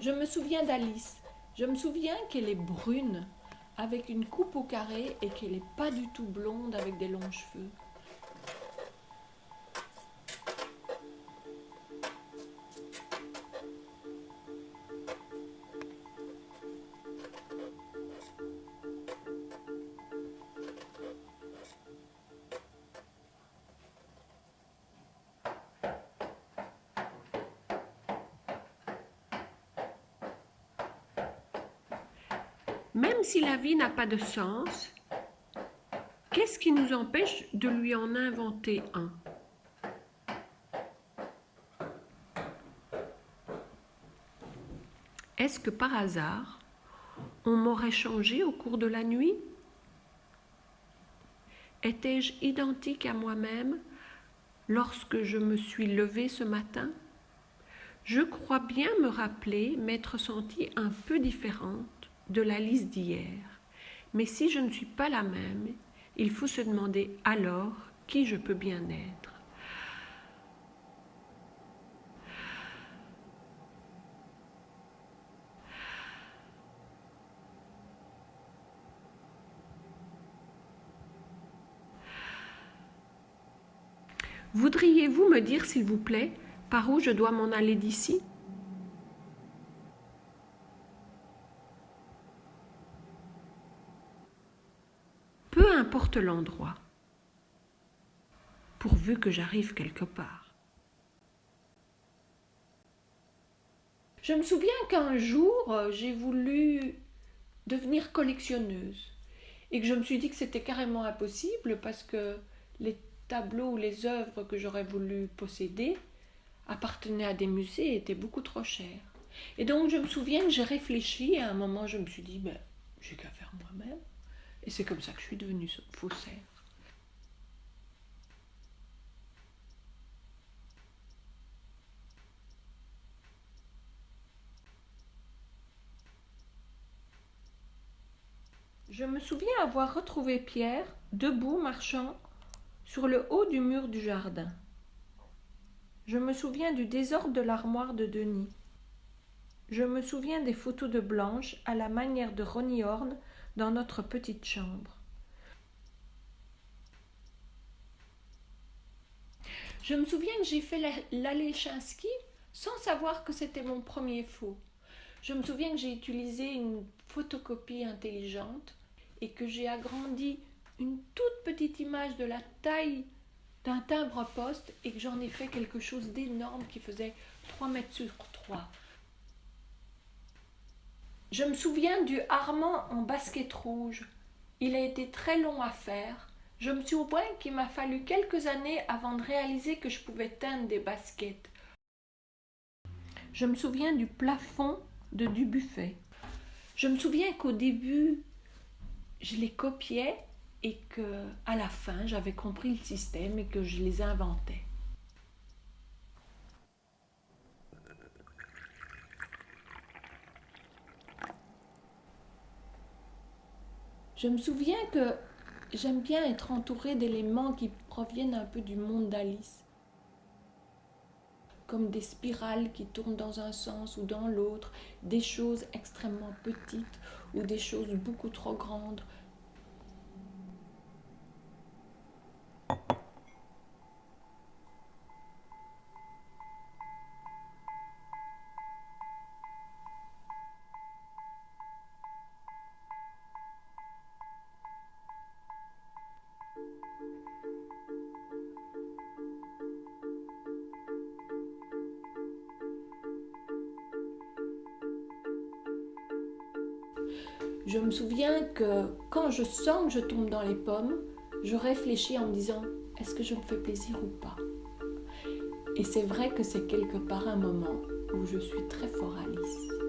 Je me souviens d'Alice. Je me souviens qu'elle est brune, avec une coupe au carré et qu'elle n'est pas du tout blonde avec des longs cheveux. Même si la vie n'a pas de sens, qu'est-ce qui nous empêche de lui en inventer un ? Est-ce que par hasard, on m'aurait changé au cours de la nuit ? Étais-je identique à moi-même lorsque je me suis levée ce matin ? Je crois bien me rappeler m'être sentie un peu différente de l'Alice d'hier. Mais si je ne suis pas la même, il faut se demander alors qui je peux bien être. Voudriez-vous me dire, s'il vous plaît, par où je dois m'en aller d'ici ? Peu importe l'endroit, pourvu que j'arrive quelque part. Je me souviens qu'un jour, j'ai voulu devenir collectionneuse et que je me suis dit que c'était carrément impossible parce que les tableaux ou les œuvres que j'aurais voulu posséder appartenaient à des musées et étaient beaucoup trop chers. Et donc je me souviens que j'ai réfléchi et à un moment je me suis dit j'ai qu'à faire moi-même. Et c'est comme ça que je suis devenue faussaire. Je me souviens avoir retrouvé Pierre debout marchant sur le haut du mur du jardin. Je me souviens du désordre de l'armoire de Denis. Je me souviens des photos de Blanche à la manière de Ronnie Horn dans notre petite chambre. Je me souviens que j'ai fait l'Alechinsky sans savoir que c'était mon premier faux. Je me souviens que j'ai utilisé une photocopie intelligente et que j'ai agrandi une toute petite image de la taille d'un timbre-poste et que j'en ai fait quelque chose d'énorme qui faisait 3 mètres sur 3. Je me souviens du Armand en basket rouge. Il a été très long à faire. Je me souviens qu'il m'a fallu quelques années avant de réaliser que je pouvais teindre des baskets. Je me souviens du plafond de Dubuffet. Je me souviens qu'au début, je les copiais et qu'à la fin, j'avais compris le système et que je les inventais. Je me souviens que j'aime bien être entourée d'éléments qui proviennent un peu du monde d'Alice. Comme des spirales qui tournent dans un sens ou dans l'autre, des choses extrêmement petites ou des choses beaucoup trop grandes. Je me souviens que quand je sens que je tombe dans les pommes, je réfléchis en me disant « est-ce que je me fais plaisir ou pas ?» Et c'est vrai que c'est quelque part un moment où je suis très fort Alice.